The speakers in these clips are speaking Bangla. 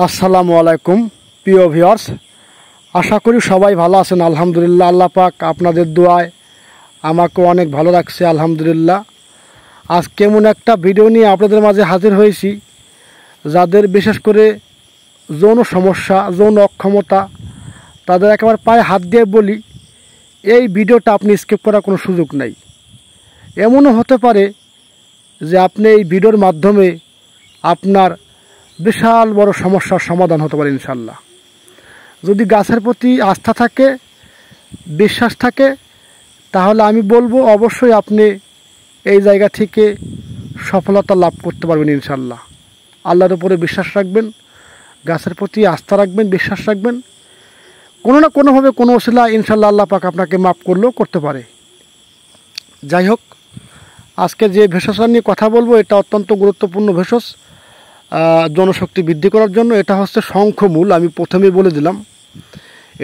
আসসালামু আলাইকুম প্রিয় ভিউয়ার্স, আশা করি সবাই ভালো আছেন। আলহামদুলিল্লাহ, আল্লাহ পাক আপনাদের দোয়ায় আমাকে অনেক ভালো রাখছে আলহামদুলিল্লাহ। আজ কেমন একটা ভিডিও নিয়ে আপনাদের মাঝে হাজির হয়েছি। যাদের বিশেষ করে যৌন সমস্যা, যৌন অক্ষমতা, তাদের একেবারে পায়ে হাত দিয়ে বলি, এই ভিডিওটা আপনি স্কিপ করার কোনো সুযোগ নাই। এমনও হতে পারে যে আপনি এই ভিডিওর মাধ্যমে আপনার বিশাল বড় সমস্যার সমাধান হতে পারে ইনশাল্লাহ। যদি গাছের প্রতি আস্থা থাকে, বিশ্বাস থাকে, তাহলে আমি বলবো অবশ্যই আপনি এই জায়গা থেকে সফলতা লাভ করতে পারবেন ইনশাল্লাহ। আল্লাহর উপরে বিশ্বাস রাখবেন, গাছের প্রতি আস্থা রাখবেন, বিশ্বাস রাখবেন। কোনো না কোনোভাবে কোনো ওসিলা ইনশাল্লাহ আল্লাহ পাক আপনাকে মাফ করলেও করতে পারে। যাই হোক, আজকে যে ভেষজটা নিয়ে কথা বলবো এটা অত্যন্ত গুরুত্বপূর্ণ ভেষজ জনশক্তি বৃদ্ধি করার জন্য। এটা হচ্ছে শঙ্খমূল। আমি প্রথমেই বলে দিলাম,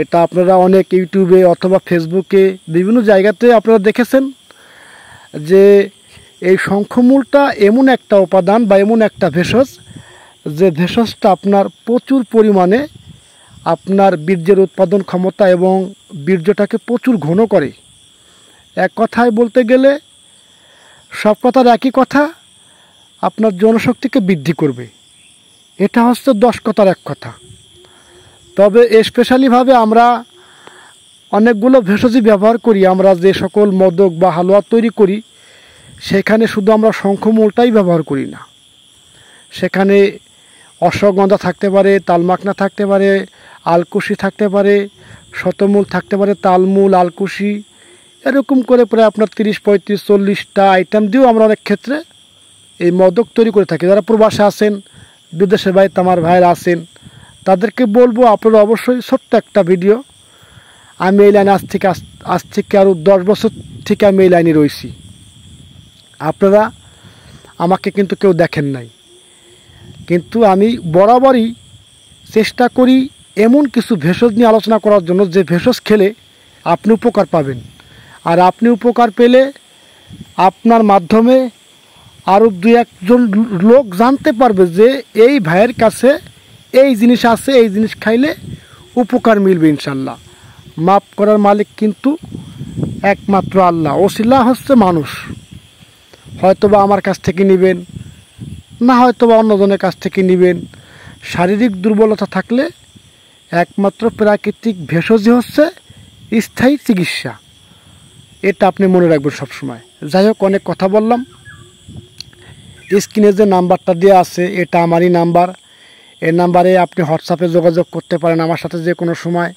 এটা আপনারা অনেক ইউটিউবে অথবা ফেসবুকে বিভিন্ন জায়গাতে আপনারা দেখেছেন যে এই শঙ্খমূলটা এমন একটা উপাদান বা এমন একটা ভেষজ, যে ভেষজটা আপনার প্রচুর পরিমাণে আপনার বীর্যের উৎপাদন ক্ষমতা এবং বীর্যটাকে প্রচুর ঘন করে। এক কথায় বলতে গেলে সব কথার একই কথা, আপনার জনশক্তিকে বৃদ্ধি করবে। এটা হচ্ছে 10 কথার এক কথা। তবে স্পেশালিভাবে আমরা অনেকগুলো ভেষজই ব্যবহার করি। আমরা যে সকল মোদক বা হালুয়া তৈরি করি সেখানে শুধু আমরা শঙ্খমূলটাই ব্যবহার করি না, সেখানে অশ্বগন্ধা থাকতে পারে, তালমাকনা থাকতে পারে, আলকুশি থাকতে পারে, শতমূল থাকতে পারে, তালমূল, আলকুশি, এরকম করে প্রায় আপনার 30, 35, 40টা আইটেম দিয়েও আমরা অনেক ক্ষেত্রে এই মোদক তৈরি করে থাকি। যারা প্রবাসে আছেন, বিদেশের বাইরে আমার ভাইয়েরা আছেন, তাদেরকে বলবো আপনারা অবশ্যই ছোট্ট একটা ভিডিও। আমি এই লাইনে আজ থেকে আরও 10 বছর থেকে আমি এই লাইনে রয়েছি। আপনারা আমাকে কিন্তু কেউ দেখেন নাই, কিন্তু আমি বরাবরই চেষ্টা করি এমন কিছু ভেষজ নিয়ে আলোচনা করার জন্য যে ভেষজ খেলে আপনি উপকার পাবেন। আর আপনি উপকার পেলে আপনার মাধ্যমে আরও 2-1 জন লোক জানতে পারবে যে এই ভাইয়ের কাছে এই জিনিস আছে, এই জিনিস খাইলে উপকার মিলবে ইনশাল্লাহ। মাফ করার মালিক কিন্তু একমাত্র আল্লাহ, ওসিলা হচ্ছে মানুষ। হয়তোবা আমার কাছ থেকে নেবেন, না হয়তোবা অন্যজনের কাছ থেকে নেবেন। শারীরিক দুর্বলতা থাকলে একমাত্র প্রাকৃতিক ভেষজই হচ্ছে স্থায়ী চিকিৎসা। এটা আপনি মনে রাখবেন সবসময়। যাই হোক, অনেক কথা বললাম। স্ক্রিনে যে নাম্বারটা দেওয়া আছে এটা আমারই নাম্বার। এই নাম্বারে আপনি হোয়াটসঅ্যাপে যোগাযোগ করতে পারেন আমার সাথে যে কোনো সময়।